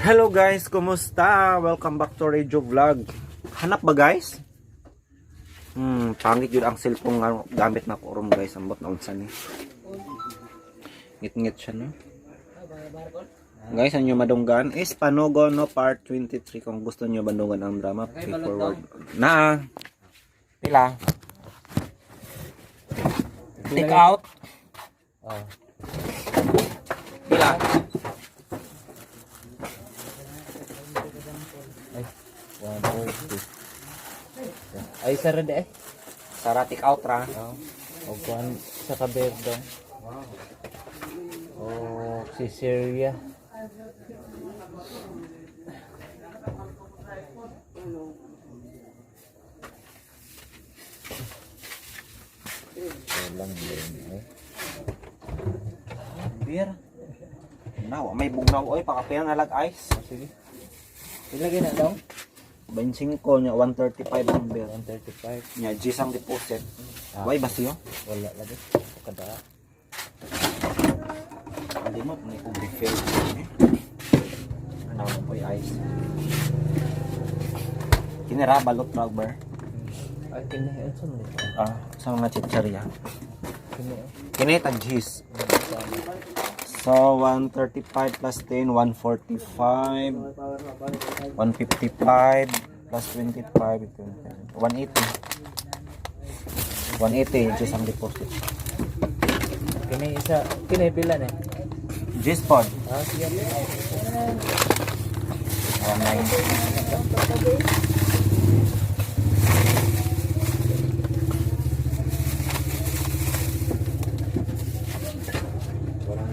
Hello guys, kumusta? Welcome back to Radio Vlog. Hanap ba guys? Pangit yun ang cellphone nga gamit na ko ron guys. Ambot na unsa ni. Ngit-ngit siya no. Guys, ang nyo madunggan is Panogon no part 23. Kung gusto nyo madunggan ang drama, pay forward. Na. Pila. Take out. Pila. Ay, sara de eh. Sara take out ra. O kuhan sa kaberdong. O si Syria. Walang din eh. Beer. Now, may bugnaw oy pakapila na lag ice. Sige. Ilagay na daw. 25 nya 135 ang beer. 135. Nya G's ang deposit. Why basiyo? Wala lagi. Kada. Hindi mo may kung refill. Ano po yung ice. Kinira balot rubber. Ay, kinahin sa mga ito. Sa mga chicharia. Kinahin. Kinita G's. So 135 plus 10, 145, 155 plus 25, 180. 180 G's ang deposit. Kinahin isa. Kinahin pila na eh. G's pod. Sige. 190.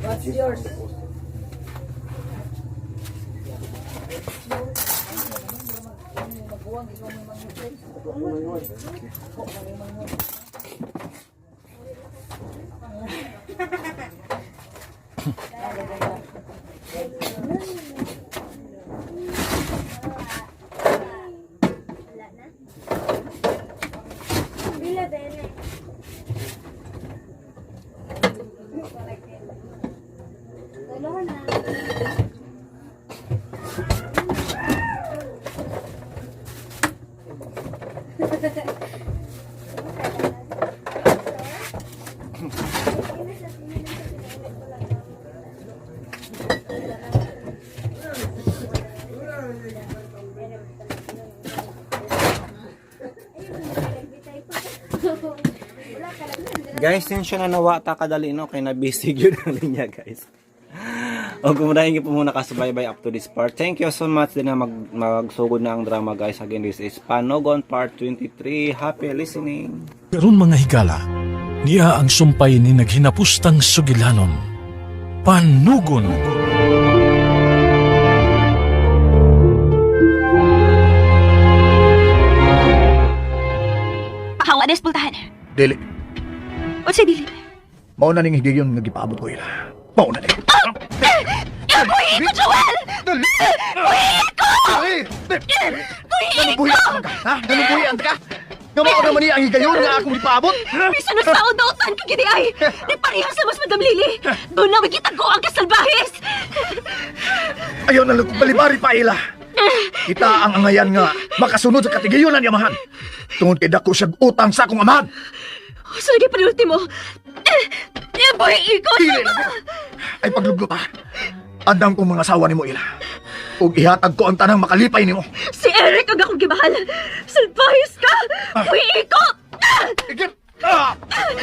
What's yours? Bila bene. Tolong na. Guys, since siya na nawata kadali no, kay na-busy yun ang linya guys. O kumudahin po muna kasabay-bay up to this part. Thank you so much din na magsugod na ang drama guys. Again, this is Panogon part 23. Happy listening. Karon mga higala, niya ang sumpay ni naghinapustang sugilanon. Panugon. Pakawa des pultahan. Dili. O sa dili. Mao na ning higayon nga gipaabot ko ila. Mao na ning. Buhi ko, Joel! Buhi ko! Nanubuhi ka ka? Ha? Nanubuhi ka? Nga mao naman niya ang higayon nga akong gipaabot? Bisan sa udautan ka gidi ay! Di parehas sa mas Madam Lily! Doon na kita ko ang kasalbahis! Ayaw na lang kong balibari pa ila. Kita ang angayan nga makasunod sa katigayonan ni amahan. Tungod kay dako siya utang sa akong amahan. Sa lagi panulti mo! Buhi ko! Dili na. Ay pagluglo pa. Andam kong mga asawa ni mo ila. Ug ihatag ko ang tanang makalipay ni mo. Si Eric ang akong gimahal! Salbahis ka! Buhi ko! Igip!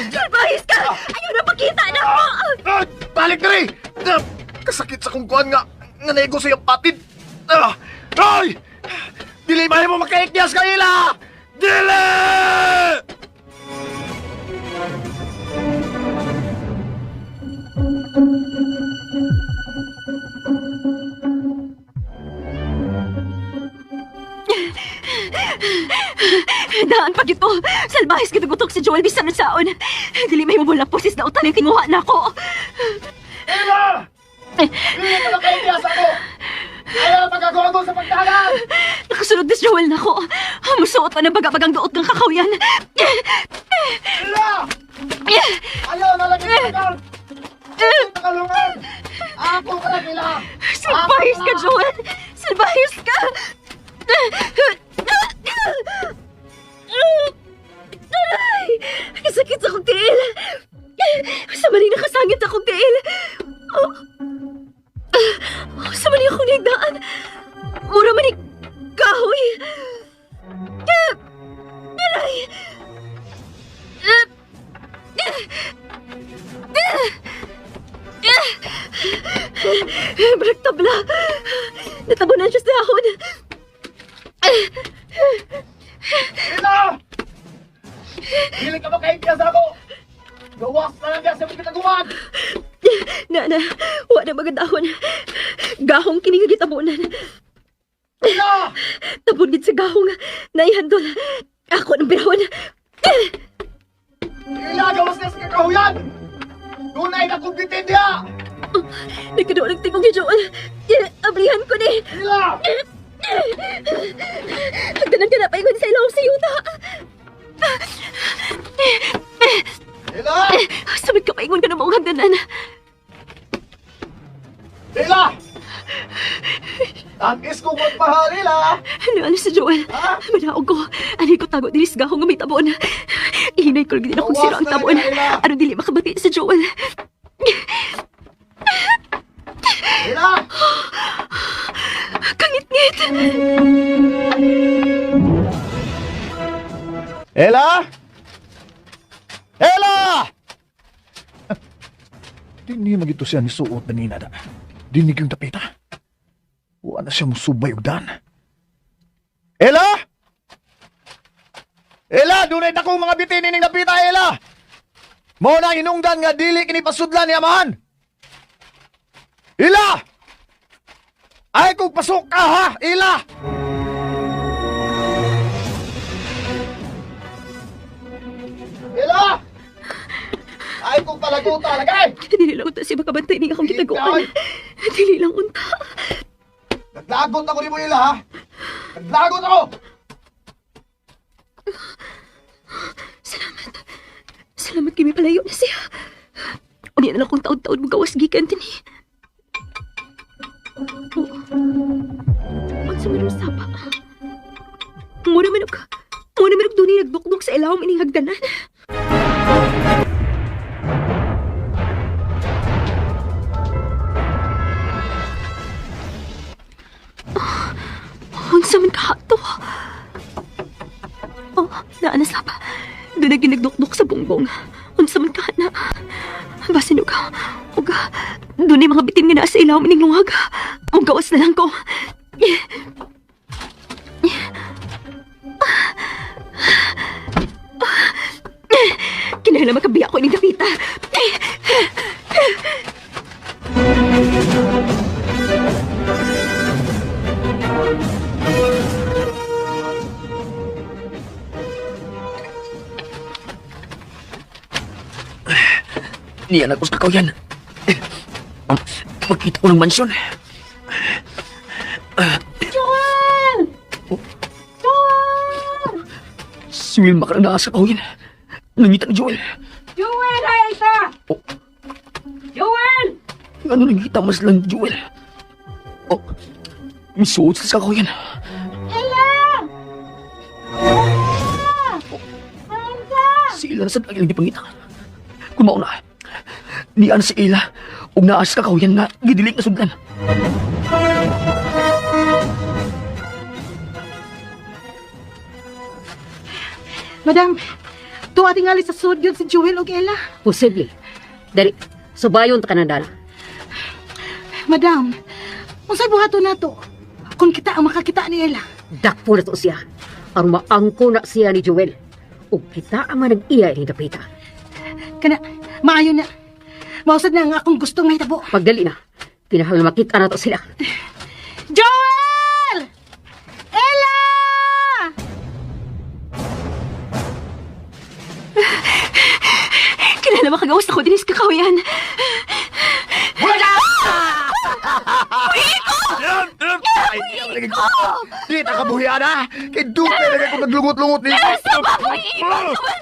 Salbahis ka! Ayaw na pakita na mo! Balik na rin! Kasakit sa kong kuhan nga nego sa iyong patid. Ay! Dili mahi mo makaiknyas ka ila! Dili! Daan pag ito! Salbahis kinagutok si Joel bisan ng saon! Dili may mabula po sis na utan yung tinguha na ako! Ila! Dili ka makaiknyas ako! Ayaw pagkagawa sa pagtahanan! Nakasunod na si Joel na ako! Musuot pa ng baga-bagang duot ng kakawyan! Ila! Ayaw na lang yung pagkagawa! Nakalungan! Ako ka na nila! Surprise ka, Joel! Aray! Kasakit sa akong tiil. Sa maling nakasangit sa akong tiil. Sa maling akong nagdaan. Mura man ni kahoy. Aray! Barak tabla. Natabunan siya sa dahon. Ila! Dili ka makaigya sa ako! Gawas na lang yan sa mga kinaguan! Na, wa na magadahon. Gahong kini nga gitabunan. Ila! Tabon gid sa gahong naihandol. Ako nang birahon. Ila! Gawas na sa kakahuyan! Dunay na kumpitin niya! Nagkado ng tingong gijoon. Ablihan ko ni. Ila! Hagdanan ka na paingon sa ilaw sa yuta. Ila! Samit ka paingon ka na maong hagdanan. Ila! Tangis kong magmahal, Ila! Ano si Joel? Ha? Manaog ko. Anay ko tago dilis gahong nga may tabon. Ihinay ko lang din akong sira ang tabon. Ano dili makabati si Joel? Ila! Kangit-ngit. Ela! Ela! Dini magito siya ni suot na ninada. Dinig yung tapita. Wa na siya musubay og dan. Ela! Ela! Dunay na kong mga bitinin ng napita, Ela! Mo na hinungdan nga dili kini pasudlan ni amahan! Ila! Ay kung pasok ka ha, Ila! Ila! Ay kung palaguta, lagay! Dili lang unta si makabantay ni akong gitaguan. Dili lang unta. Naglagot ako ni mo, Ila, ha? Naglagot ako! Salamat kimi palayo na siya. Unya na lang kung taon-taon mo gawas gikan din eh. Ang sumunod sa pa. Muna man og duni nagdukduk sa ilawom ining hagdanan. Unsa man kahato? Oh, naa na sapa. Dunay ginagdukduk sa bungbong. Unsa man kahana? Basin uga. Dunay mga bitin nga naa sa ilawom ining lungag. Ang gawas na lang ko. Kinahanglan makabiya ko ining dapita. Niyan ako sa kakawayan. Magkita ko ng mansyon. Joel! Si Wilma ka na nasa kakawayan. Nangita ni Joel. Joel! Hay, Alta! Oh. Joel! Ano nangita mas lang ni Joel? Oh, misuot sa kakawayan. Ella! Alta! Si Ila nasa dagilang di pangita. Kung mauna, niyan si Ila ug naa sa kakawayan nga gidilik na sudlan. Madam, tuwa tingali sa sud yun si Joel og Ella. Posible. Dari, subayon ta kanadala. Madam, unsay buhaton nato? Kung kita ang makakita ni Ella. Dakpo na to siya. Aron maangko na siya ni Joel. Ug kita ang manag-iya ni dapita. Kana, maayo na. Mausad na nga akong gusto nga hitabo. Pagdali na, kinahanglan makita na to sila. Joel! Ella! Kinahanglan makagawas ako dinis kakawayan. Wala! Ay, lagi ko. Di ta kabuhian ha. Kay dupe lagi ko naglungot-lungot ni.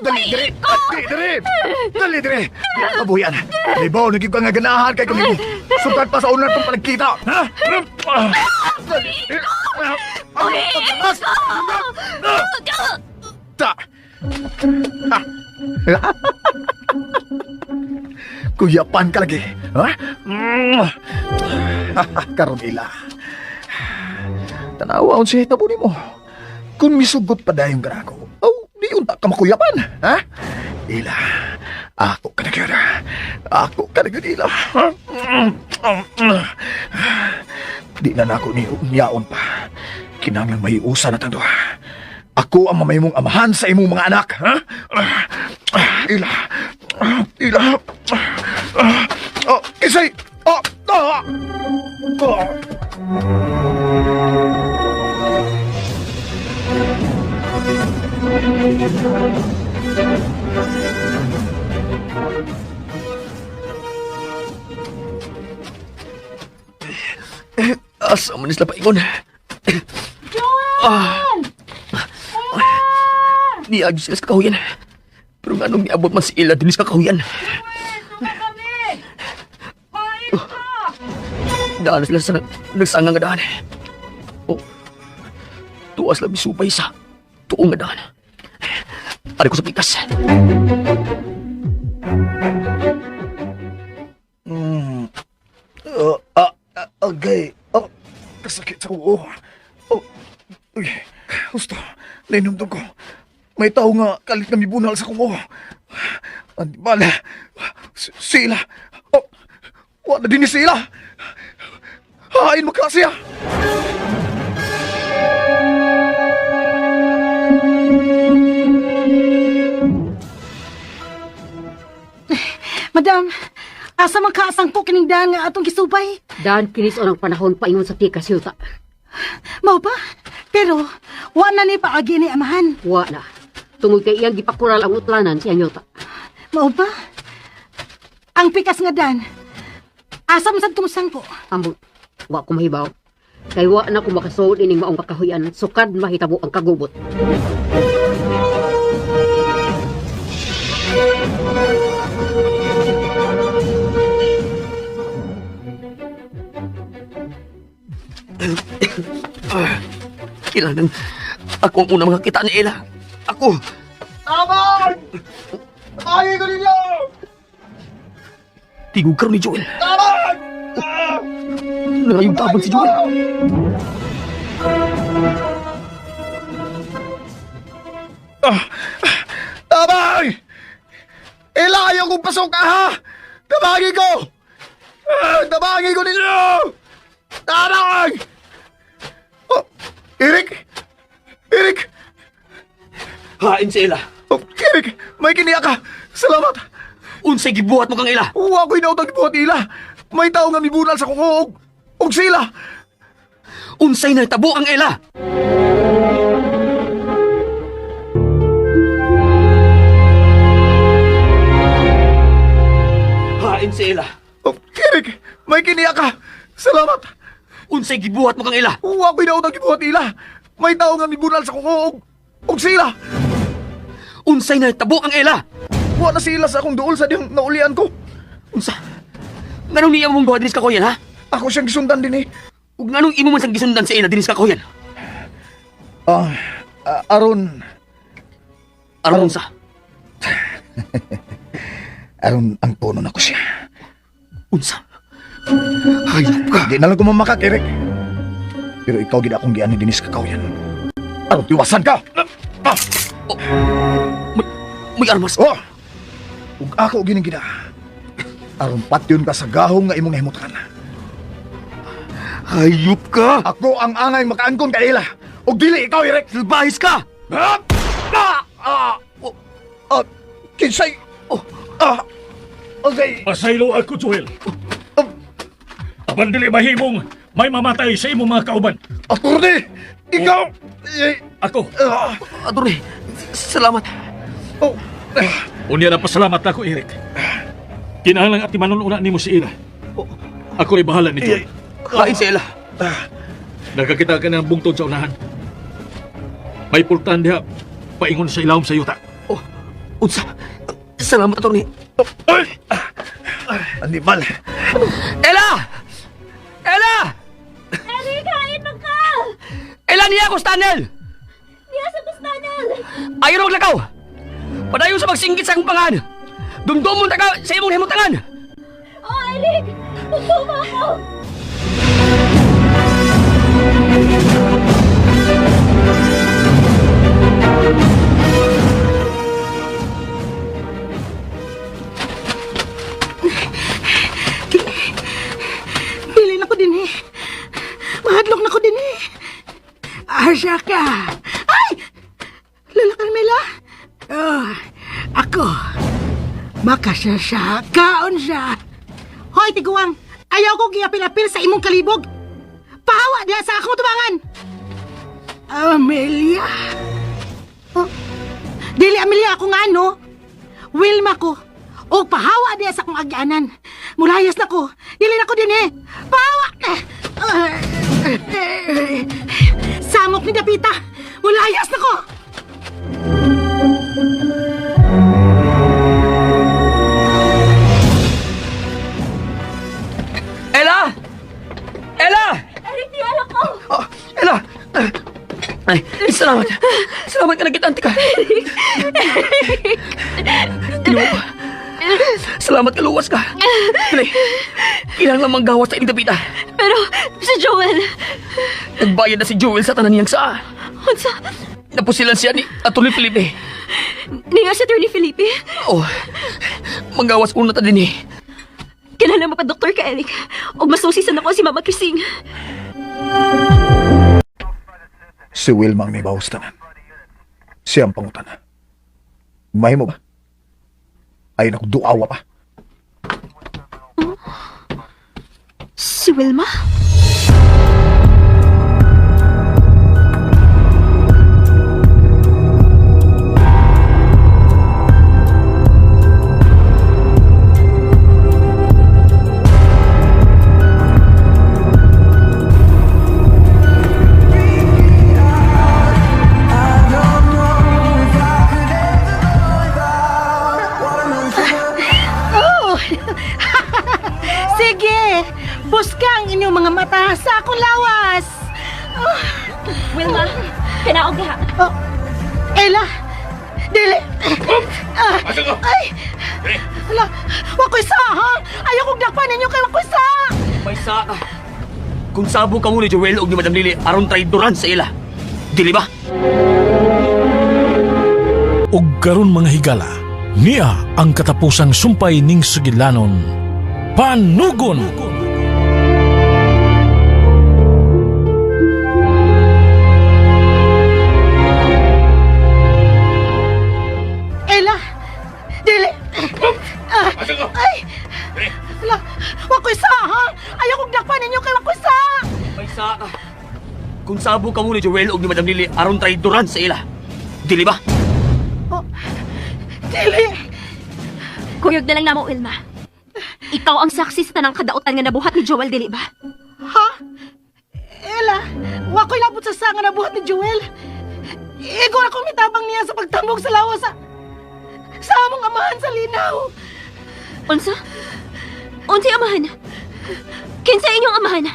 Dali dire. Dali dire. Kabuhian. Libaw lagi ko nga ganahan kay kami. Sukat pa sa unan kong palagkita. Ha? Dali. Ta. Kuyapan ka lagi. Ha? Karon ila. Tanawa on siya tabo mo. Kung misugot pa dayong garako. Oh, di unta ka makuyapan. Ha? Ila. Ako ka na gyud. Ako ka na gyud ila. Di na nako ni niyaon pa. Kinahanglan maiusa na tando. Ako ang mamay mong amahan sa imong mga anak. Ha? Ila. Ila. Oh, isay. Oh, oh. Oh. Asa manis na paingon. Niagyo sila sa kahuyan. Pero nga nung niabot man si Ila din sa kahuyan. Daan sila sa nagsangang nga daan. Oh, tuwas lang misupay sa tuong nga daan. Ari ko sa pikas. Okay. Oh, kasakit sa kuo. Oh, uy, gusto. Nainumdum ko. May tao nga kalit na mibunal sa kuo. Andi bala. Sila. Oh, wala din ni sila. Hain mo kasi ah. Madam, asa magkaasang po kining daan nga atong gisupay? Dan kinis o ng panahon paingon sa pikas yuta. Mao pa? Pero, wa na ni paagi ni amahan. Wa na. Tungod kay iyang gipakural ang utlanan siyang yuta. Mao pa? Ang pikas nga daan, asa man sad tumusang po? Ambot, wa ko mahibaw. Kay wa na ko makasuod ining maong kakahuyan, sukad mahitabo ang kagubot. Kailangan ako ang unang makakita ni Ila. Ako! Tabang! Ay, ko ninyo! Tingog ka rin ni Joel. Tabang! Nangayong tabang si Joel. Tabang! Ila, ayaw kong pasok ka ha! Tabangin ko! Tabangin ko ninyo! Tabang! Oh, Eric! Eric! Hain si Ila. Oh, Eric! May kiniya ka! Salamat! Unsay gibuhat mo kang Ila. Uwa ko'y nautang ibuhat ila! May tao nga mibunal sa kukuog! Og sila! Unsay na tabo ang Ila. Hain si Ila. Oh, Eric! May kiniya ka! Salamat! Unsay gibuhat mo kang Ila. Uwa ko'y nautang ibuhat ila! May tao nga mibunal sa kukuog! Og sila! Unsay na tabo ang Ila. Wa na sila sa akong duol sa diyang naulian ko! Unsa? Nganong niya mong gawa dinis kakuyan, ha? Ako siyang gisundan din eh! Ug nganong imo man sang gisundan sa Ila dinis kakuyan? Aron... Aron unsa? Aron ang puno na ko siya. Unsa? Hayop ka. Di na lang ko mamakak, Eric. Pero ikaw gid akong giani dinis kakawyan. Aron tiwasan ka! May armas. Oh! Ug ako gining gina. Aron patyon ka sa gahong nga imong nahimutan. Hayop ka. Ako ang angay makaangkon kay ila. Ug dili ikaw, Eric. Salbahis ka. Kinsay... Okay. Pasaylo ako, Joel. Apan dili mahimong may mamatay sa imong mga kauban. Attorney! Ikaw! Ako, Adore, salamat. Oh. unya na pasalamat ako, Eric. Kinahanglan at timanununa nimo si Ira. Ako ay bahala ni Joel. Hain si Ila. Nagkakita ka ng bungtod sa unahan. May pultan diha. Paingon sa ilawom sa yuta. Oh, unsa? Salamat, attorney. Animal! Ella! Ella! Eric, hain man ka! Ella, niya ako, Stanel! Niya sa Bustanel! Ayaw na maglakaw! Padayon sa magsinggit sa akong pangan! Dumdumon na ka sa imong himutangan! Oh, Eric! Tutuma ako! Pili na ko din eh. Mahadlok na ko din eh. Asya ka. Ay! Lalakal Mela. Oh, ako. Baka siya. Kaon siya. Hoy, tiguang. Ayaw ko giapil-apil sa imong kalibog. Pahawa diya sa akong tubangan. Amelia. Oh. Dili Amelia ako nga ano. Wilma ko. O pahawa diya sa akong agyanan. Mulayas na ko. Dili na ko din eh. Pahawa. Samok ni Dapita. Mulayas na ko. Ella! Ella! Eric, di alam ko! Oh, Ella! Ay, salamat. Salamat ka na kita, antika. Kinuha. Salamat ka, luwas ka. Dali, kailangan lang manggawas sa Dapita. Pero, si Joel, Nagbayad na si Joel sa tanan niyang saa. unsa? Napusilan siya ni Atty. Felipe. Niya si Attorney Felipe. Oh, manggawas ko na ta din eh. Kinala mo pa, Dr. ka, Eric. O masusisan ako si Mama Krising. Si Wilma ang may bahustanan. Siya ang pangutanan. Mahi mo ba? Ay naku, duawa pa. Si Wilma? Sige. Buska ang inyong mga mata sa akong lawas. Wilma, kinaog diha. Oh, Ella. Dili. Ay. Ala, wakoy sa ha. Ayaw kong dakpan ninyo kay wakoy sa. May saa ka. Kung sabo ka mo ni Joel o ni Madam Lily, aron traidoran sa ila. Dili ba? Ug karon mga higala, niya ang katapusang sumpay ning sugilanon. Panugon! Ella. Dili. Ay. Ala, wakoy sa ha. Ayaw kong dakpan ninyo kay wakoy sa. May saa ka. Kung sabo ka mo ni Joel o ni Madam Lily, aron traidoran sa ila. Dili ba? Oh, dili. Kuyog na lang namo, Wilma. Ikaw ang saksi sa tanang kadautan nga nabuhat ni Joel, dili ba? Ha? Ella, wakoy labot sa sanga na buhat ni Joel. Igor akong mitabang niya sa pagtambok sa lawas sa among amahan sa linaw. Unsa? Unsay amahan? Kinsa inyong amahan?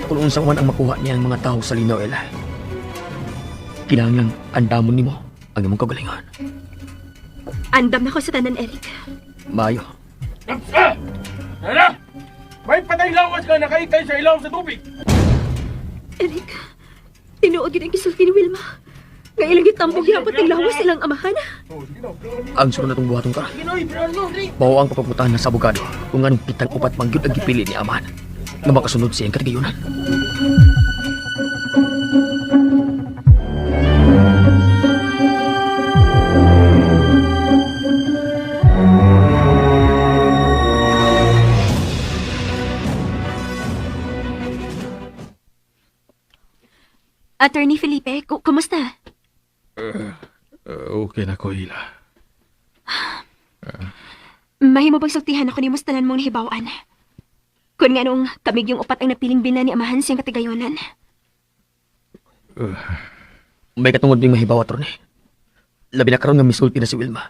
Kung unsa man ang makuha niya ang mga tao sa linaw, Ella. Kinahanglan andamon nimo ang imong kagalingan. Andam na ko sa tanan, Eric. Maayo. Hala! May patay lawas ka nakaitay sa ilaw sa tubig! Eric, tinuod yun ang gisulti ni Wilma. Nga ilang gitambog yapot ng lawas silang amahan. Ang sunod na itong buhatong ka. Mao ang papagmutahan na sa abogado kung anong pitang upat mangyod ang gipili ni Amahan na makasunod siya ang katigayunan. Attorney Felipe, kumusta? Okay na ko, Hila. Mahimo bang sultihan ako ni mustanan mong nahibawaan? Kung nga nung kamig yung upat ang napiling bilan ni amahan siyang katigayonan. May katungod ding mahibaw, attorney. Labi na karon nga misulti na si Wilma.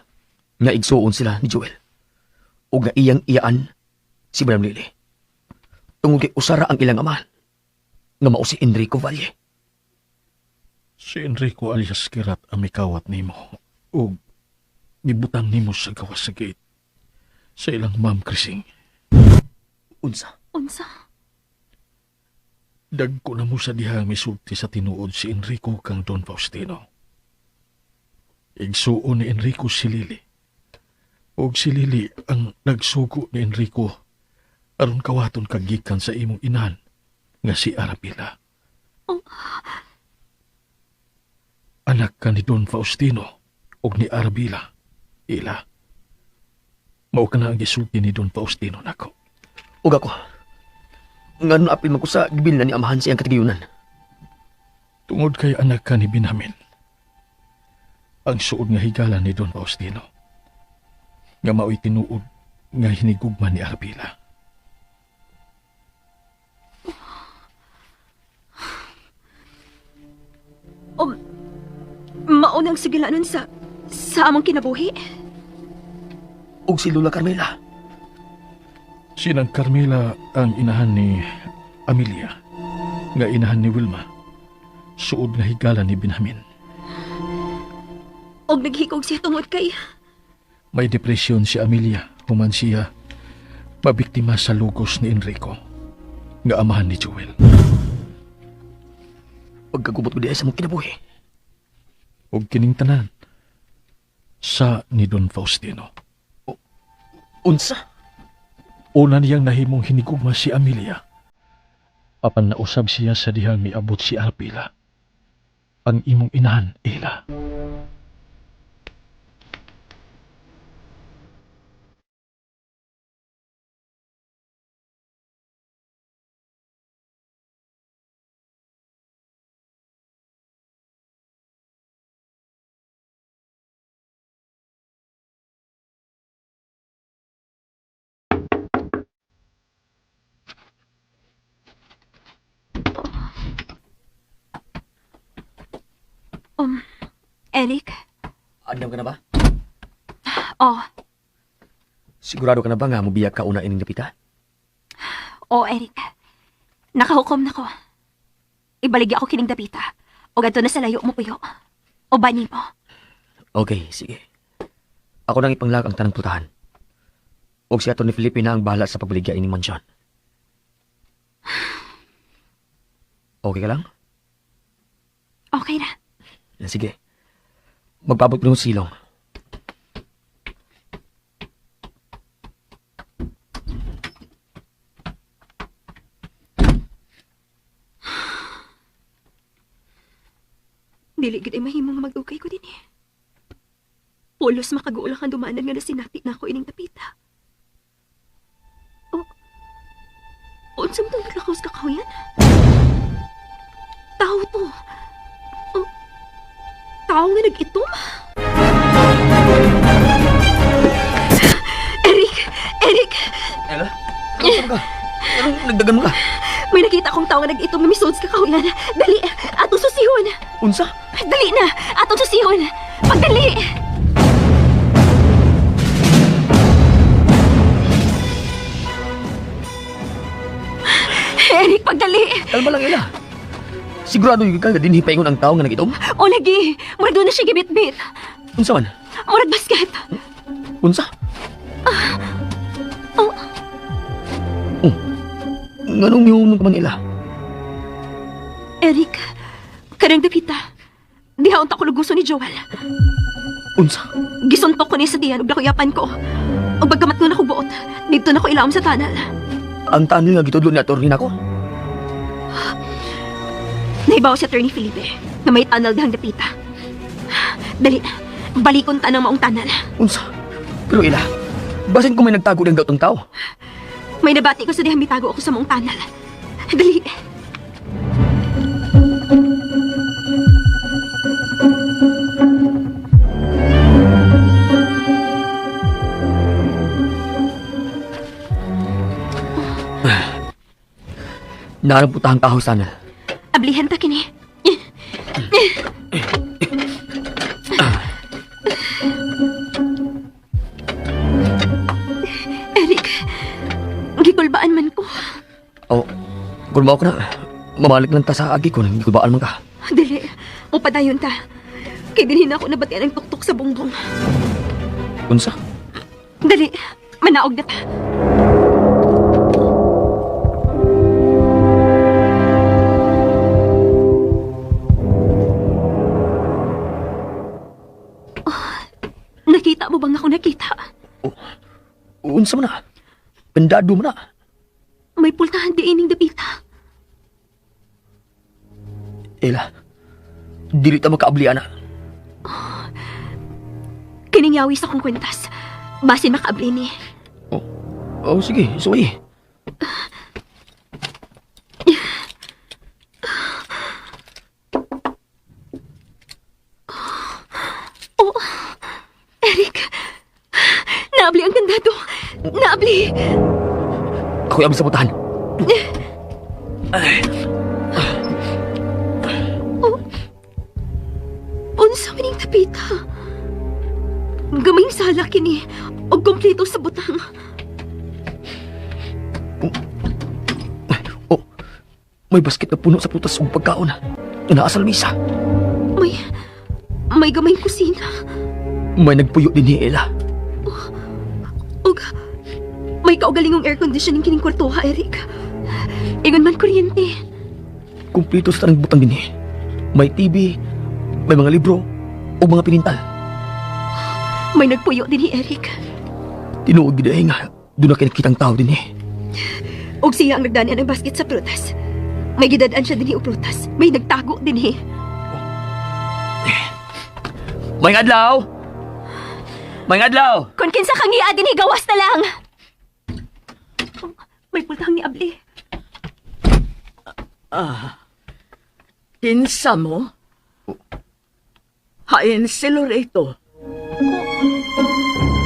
Nga igsuon sila ni Joel. O nga iyang iyaan si Madam Lily. Tungod kay usara ang ilang amahan. Nga mao si Enrico Valle. Si Enrico alias Kirat ang mikawat nimo. O gibutang nimo sa gawas sa gate. Sa ilang ma'am Krising. Unsa? Unsa? Dagko na mo sa dihang misulti sa tinuod si Enrico kang Don Faustino. Igsuon ni Enrico si Lily. Og si Lily ang nagsugo ni Enrico aron kawaton kagikan sa imong inan nga si Arabila. Oh. Anak ka ni Don Faustino og ni Arabila. Ila. Mao ka na ang gisulti ni Don Faustino nako. Ug ako. Nga nun apil man ko sa gibil na ni Amahan siyang katigayunan. Tungod kay anak ka ni Binamin. Ang suod nga higala ni Don Faustino. Nga mao'y tinuod nga hinigugman ni Arabila. Maunang sigilanon sa among kinabuhi. Ug si Lola Carmela. Sinang Carmela ang inahan ni Amelia, nga inahan ni Wilma, suod nga higala ni Binamin. Og naghikog siya tungod kay... May depresyon si Amelia, human siya mabiktima sa lugos ni Enrico, nga amahan ni Joel. Pagkagubot ko di ay sa mong kinabuhi. Og kining tanan sa ni Don Faustino. Unsa? Una niyang nahimong hinigugma si Amelia. Apan nausab siya sa dihang miabot si Arabila. Ang imong inahan, Ila. Eric? Andam ka na ba? Oh. Sigurado ka na ba nga mubiyak ka una ining napita? Oh, Eric. Nakahukom na ko. Ibaligi ako kining dapita. O ganito na sa layo mo puyo. O bani mo. Okay, sige. Ako nang ipanglag ang tanang putahan. Og si Atty. Felipe na ang bahala sa pagbaligya ining mansyon. Okay ka lang? Okay na. Sige. Magpabot ko ng silong. Dili gid ay mahimong mag-ugay ko din eh. Pulos makaguulang ang dumanan nga nasinati na ako ining tapita. Unsa mo itong naglakaw sa kakahuyan? Tao to. Tao nga nag-itom. Eric! Eric! Ella? Ano ka? Anong nagdagan mo ka? May nakita akong tao nga nag-itom nga misod sa kakahuyan. Dali! Atong susihon! Unsa? Dali na! Atong susihon! Pagdali! Eric, pagdali! Kalma lang, Ella. Sigurado yung ka din hipaingon ang tao nga nag-itom? O lagi! Murag doon na siya gibit-bit. Unsa man? Murag basket. Unsa? Nganong mihunong ka man, Ella? Eric, karang dapita. Dihaon ta ko lugus ni Joel. Unsa? Gisuntok ko niya sa diyan ug nakuyapan ko. Ug pagkamat ko na ko buot, dito na ko ilawom sa tunnel. Ang tanil nga gitudlo ni attorney nako. Nahibaw si Attorney Felipe na may tunnel dihang dapita. Dali, balikon ta ng maong tunnel. Unsa? Pero ila, basin kung may nagtago ng daw tao. May nabati ko sa dihang bitago ako sa maong tunnel. Dali. Naarang putahang kahoy sana. Ablihan ta kini. Eric, gikulbaan man ko. Oh, gulmaw ko na. Mamalik lang ta sa agi ko nang gulbaan man ka. Dili, upadayon ta. Kay dinhin ako nabatian ang tuktok sa bungbong. Unsa? Dali, manaog na ta. Nakita mo bang ako nakita? Unsa man na? Pendado man na. May pultahan di ining dapita. Ela, dili ta makaablian na. Kiningyawi sa kong kwentas. Basin makaabli ni. Oh, sige, suwi. Oh, Eric. Naabli ang kandado. Naabli. Ako'y abis sa putahan. Unsa maning tapita? Gaming sala kini og kompleto sa butang. Oh, may basket na puno sa prutas ug pagkaon. Naa sa lamisa. May gamay kusina. May nagpuyo din ni Ela. Og may kaugalingong air conditioning kining kwartuha, Eric. Ingon man kuryente. Kumpleto sa tanang butang din ni. May TV, may mga libro, o mga pinintal. May nagpuyo din ni Eric. Tinuod gidahe nga, doon na kinakitang tao din eh. Og siya ang nagdanian ng basket sa prutas. May gidadaan siya din o prutas. May nagtago din May adlaw! May adlaw! Kung kinsa kang iya din gawas na lang. May pultang ni Abli. Kinsa mo? Hain si Loreto.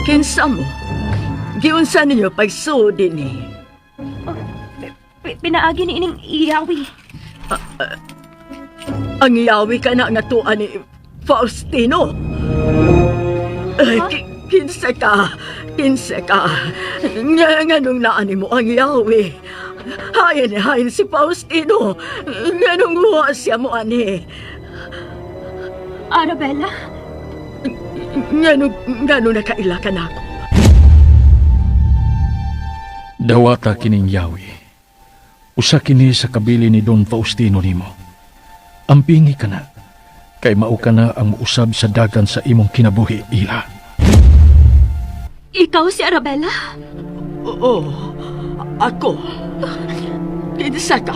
Kinsa mo? Giunsa ninyo pagsudi ni? Pinaagi ni ining iyawi. Ang iyawi ka na nga tuan ni Faustino. Kinsa ka? Kinsa ka? Nga nung naani mo ang iyawi. Hain si Faustino. Nga nung luha siya mo ani. Arabella? Nga nung nakaila ka na ako. Dawata kining yawi. Usa kini sa kabili ni Don Faustino nimo. Ampingi ka na. Kay mao ka na ang usab sa dagan sa imong kinabuhi, Ila. Ikaw si Arabella? Oo, ako. Kinsa ka?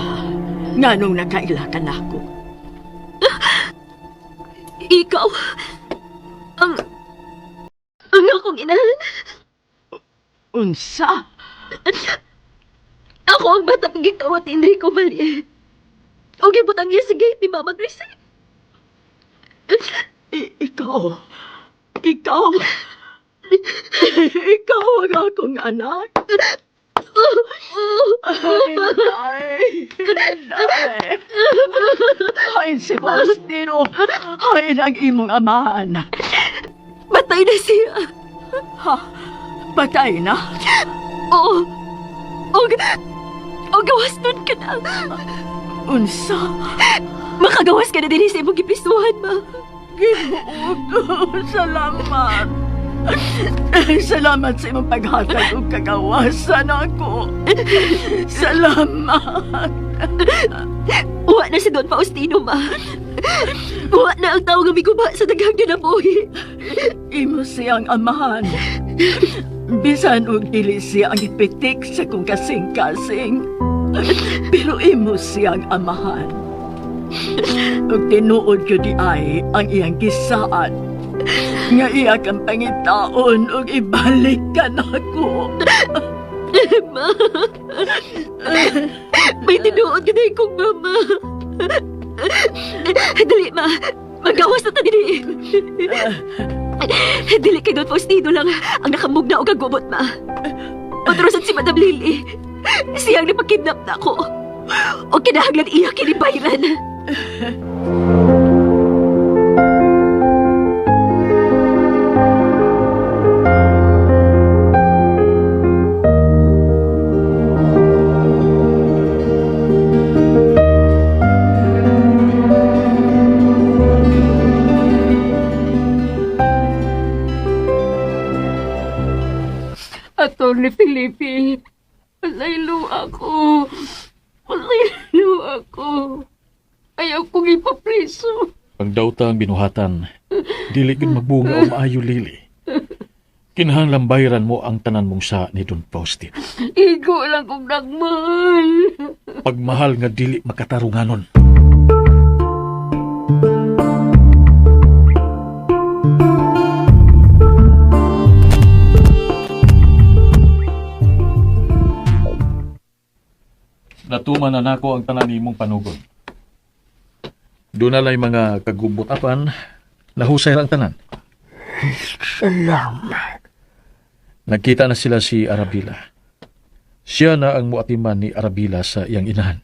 Nga nung nakaila ka na ako. Ikaw? Ang akong inahan? Unsa? Ako ang batang gikawat Enrico Malie. O gibutang niya sa gate ni Mama Grisay. Ikaw ang akong anak. Ay, si Faustino. Ay, ang imong amahan. Patay na siya. Ha? Patay na? Oo. O gawas nun ka na. Unsa? Makagawas ka na din sa imong gipisuhan, ma. Ginuod. Salamat. Salamat sa imong paghatag ug kagawasan ako. Salamat. Uwa na si Don Faustino, ma. Buwa na ang tao nga miguba sa daghang ginabuhi. Imo siyang amahan. Bisan og dili siya ang ipitik sa kong kasing-kasing. Pero imo siyang amahan. Ug tinuod ko di ay ang iyang gisaad. Nga iya kang pangitaon ug ibalik ka nako. Ma, may tinuod ka na kong mama. Dali, ma. Magawas na ta dili. Dili kay Don Faustino lang ang nakamugna o kagubot, ma. Patrosan si Madam Lily. Siyang napakidnap na ako. O kinahanglan iya kinibayran. Atty. Felipe, pasaylo ako. Pasaylo ako. Ayaw kong ipapriso. Pagdauta ang binuhatan, dili gid magbunga o maayo lili. Kinahanglan bayran mo ang tanan mong sa ni Don Faustino. Igo lang kong nagmahal. Pagmahal nga dili makatarunganon. Natuman na nako ang tanan nimong panugon. Doon na lang mga kagubot-apan, nahusay lang tanan. Salamat. Nagkita na sila si Arabila. Siya na ang muatiman ni Arabila sa iyang inahan.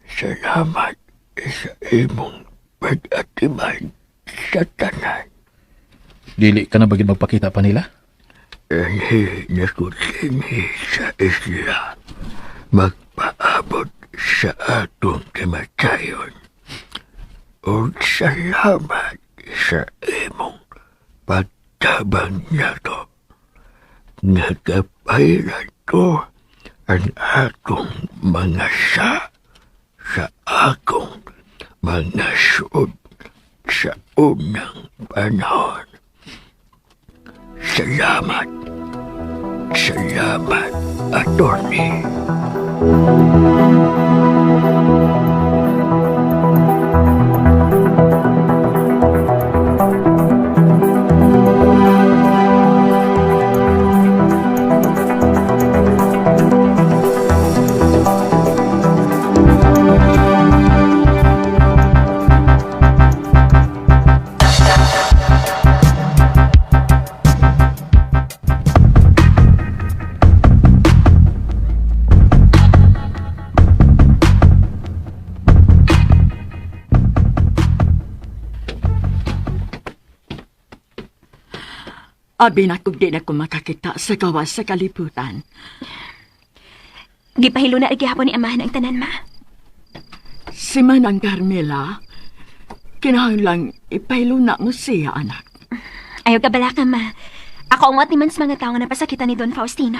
Salamat sa imong pag-atiman sa tanan. Dili ka na bagid magpakita pa nila? Anhi na kutsini sa isla. Magpaabot sa atong kamatayon. O salamat sa imong pagtabang na to. Nagapailan ko ang atong mga sa akong mga suod sa unang panahon. Salamat. Salamat, Atty. Abi na kung di na ko makakita sa gawas sa kalibutan. Gipahilo na gihapon ni amahan ang tanan, ma. Si Manang Carmela, kinahanglang ipahilo na mo siya, anak. Ayaw ka bala ka, ma. Ako ang man sa mga tao na pasakitan ni Don Faustino.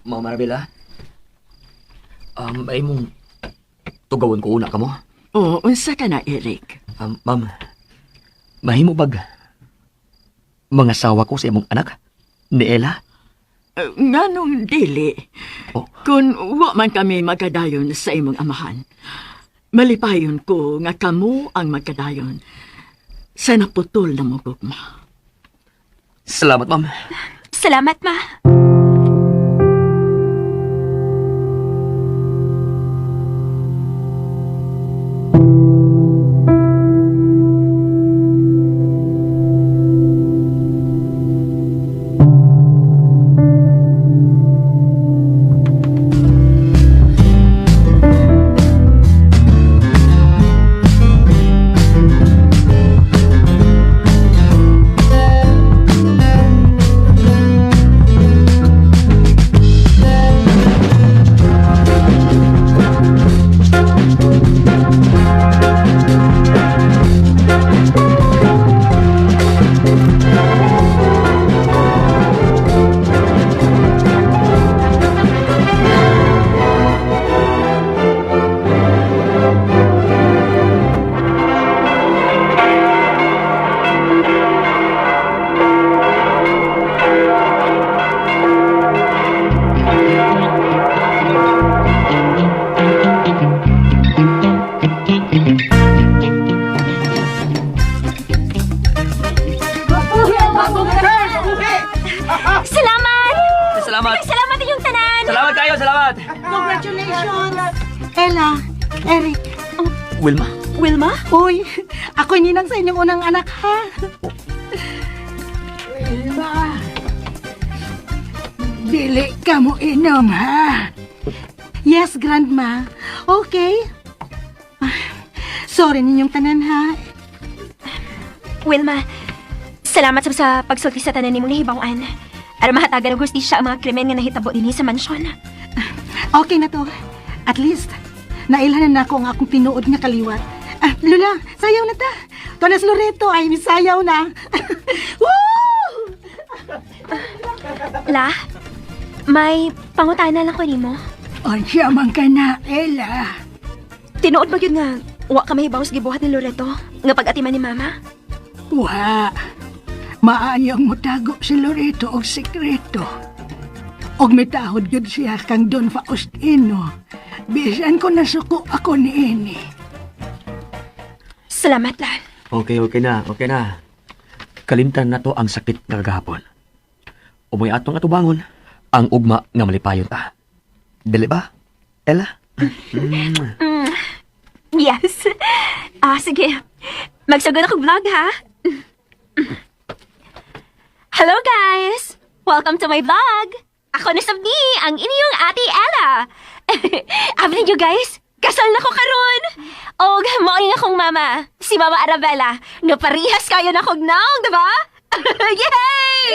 Mao Marabela. Ay mong tugawon ko una ka mo. Oo, unsa ka na, Eric? Ma'am, mahimo bag mga sawa ko sa imong anak ni Ella? Nganong dili? Oh. Kung wa man kami magkadayon sa imong amahan, malipayon ko nga kamo ang magkadayon sa naputol na mo gugma. Salamat, ma'am. Salamat, ma. Salamat! Salamat. Salamat inyong tanan! Salamat kayo, salamat. Congratulations! Ella, Eric, Wilma, Wilma? uy, ako'y ninang sa inyong unang anak, ha? Wilma, dili ka mo inom, ha? Yes, Grandma. Okay. Sorry ninyong tanan, ha? Wilma, salamat sa pagsulti sa tanan nimong nahibawan. Aron mahatagan og hustisya ang mga krimen nga nahitabo dinhi sa mansyon. Okay na to. At least, nailhanan na ako ang akong tinuod nga kaliwat. Lula, sayaw na ta. Tonas Loreto ay misayaw na. Woo! La, may pangutana lang ko nimo. Ansya man ka na, Ella. Tinuod ba yun nga wa ka mahibaw sa gibuhat ni Loreto nga pag-atiman ni Mama? Wa. Maayong mutago si Loreto og sekreto. Og mitahod yun siya kang Don Faustino. Bisan ko nasuko ako ni Eni. Salamat, La. Okay na. Kalimtan na to ang sakit nga gahapon. Umoy atong atubangon ang ugma nga malipayon ta. Dili ba, Ella? Yes. Sige. Magsugod ako vlog, ha? Hello, guys! Welcome to my vlog! Ako na Sabni, ang inyong ate Ella. Abli niyo, guys, kasal na ko karon. Og maoy akong mama, si Mama Arabella. No parihas kayo na kog naong, diba? Yay!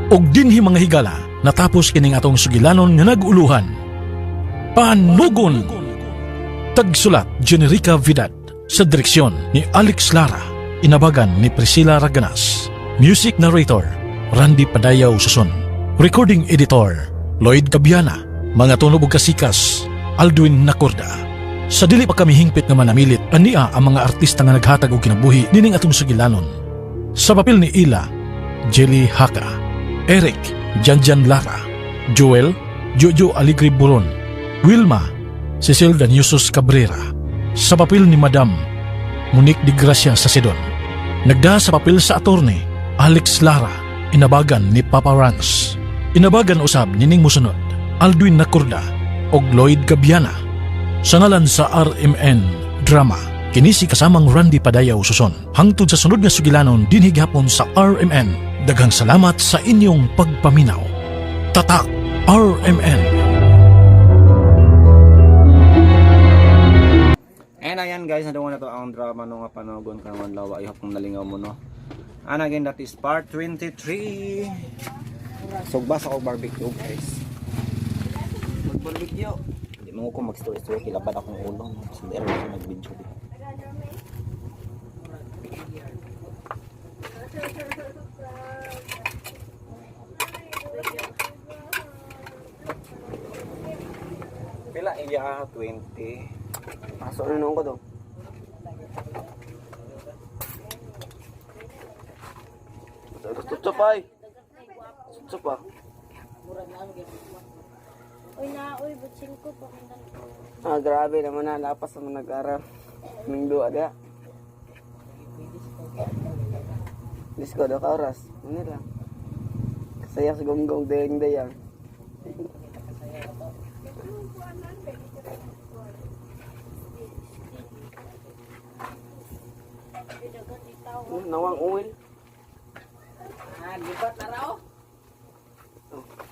Og dinhi mga higala, natapos kining atong sugilanon nga naguluhan. Panugon! Tagsulat Generica Vidal, sa direksyon ni Alex Lara, inabagan ni Priscilla Raganas, music narrator Randy Padayaw Suson, recording editor Lloyd Gabiana, mga tunog ug kasikas Aldwin Nacorda. Sa dili pa kami hingpit nga manamilit, ania ang mga artista nga naghatag og kinabuhi nining atong sugilanon. Sa papel ni Ila, Jelly Haka, Eric, Janjan Lara, Joel, Jojo Aligre Buron, Wilma, Cecil Daniusos Cabrera. Sa papel ni Madam, Monique de Gracia Sasidon. Nagda sa papel sa attorney, Alex Lara, inabagan ni Papa Rans. Inabagan usab nining musunod, Aldwin Nacorda og Lloyd Gabiana. Sa ngalan sa RMN Drama, kinisi kasamang Randy Padayaw Suson. Hangtod sa sunod nga sugilanon dinhi gihapon sa RMN. Daghang salamat sa inyong pagpaminaw. Tatak RMN. And ayan guys, nadungo na to ang drama nung panogon karon lawa. I hope kung nalingaw mo no. And again, that is part 23. Sugbas ako barbecue guys. Mag-barbecue. Hindi mo ko mag-story-story kilabad akong ulo. Hindi rin ako nag-video dito. Pila iya 20. Pasok na nung ko to. Tutup ay. Tutup pa. Uy na, uy, butsing ko pa. Grabe naman na, lapas naman nag-aral. Mingdo ada. Lisko do ka oras. Ano lang. Kasaya sa gonggong dayang-dayang. Nawang oil. Lipat na raw.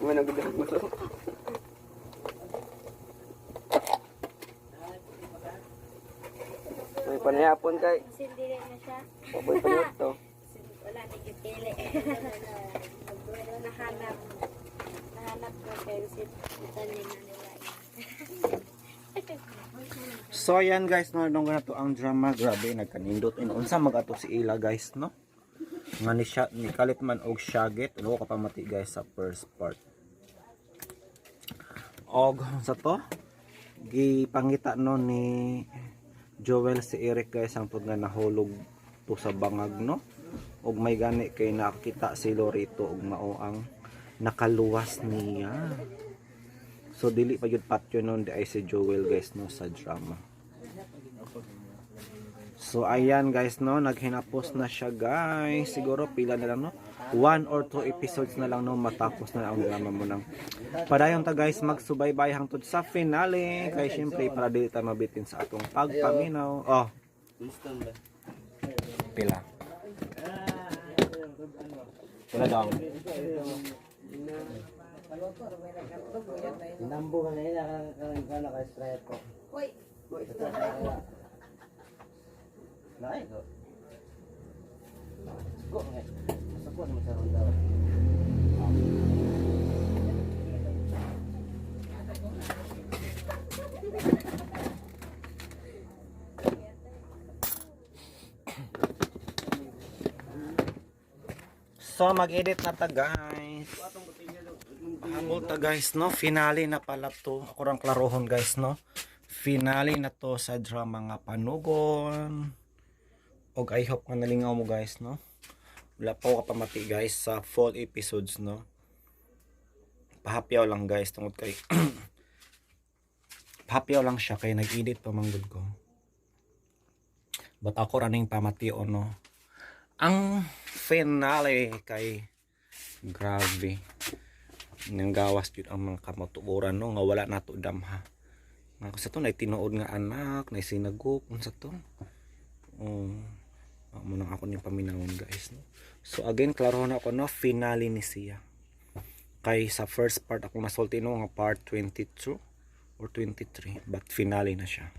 May nagdang mo to. May panayapon kay. Sindili na siya. Paboy panayap to. Wala, nagipili. Nahanap. Nahanap ko kayo si Tani na nila. So ayan guys, no, nung na to ang drama, grabe nagkanindot unsa mag-ato si Ila guys, no? Nga ni kalit man og syagit, ulo ka pa mati guys sa first part. Og sa to, gipangita no ni Joel si Eric guys ang pud nga nahulog to sa bangag no. Og may gani kay nakita si Lorito og mao ang nakaluwas niya. So dili pa gyud patyo noon di ay si Joel guys no sa drama. So ayan guys no, naghinapos na siya guys. Siguro pila na lang no. 1 or 2 episodes na lang no matapos na ang drama mo nang. Padayon ta guys magsubaybay hangtod sa finale kay syempre para dili ta mabitin sa atong pagpaminaw. Oh. Pila. Pila daw. Nambo ka na yun, naka-straight ko. Uy! Naay ko. Suko nga. Suko naman sa ronda. So mag-edit na ta guys. Hangol ta guys no, finale na pala to. Ako rang klarohon guys no. Finale na to sa drama nga Panugon. Og I hope nga nalingaw mo guys no. Wala pa ako kapamati guys sa full episodes no. Pahapyaw lang guys tungod kay pahapyaw lang siya kay nag-edit pa manggod ko. But ako raning pamati no. Ang finale kay grabe. Nang gawas jud ang mga kamatuoran no nga wala nato damha. Nga sa to nay tinuod nga anak, nay sinagop unsa to. Mo nang ako ni paminawon guys no. So again klaro na ako no finale ni siya. Kay sa first part ako nasulti no nga part 22 or 23 but finale na siya.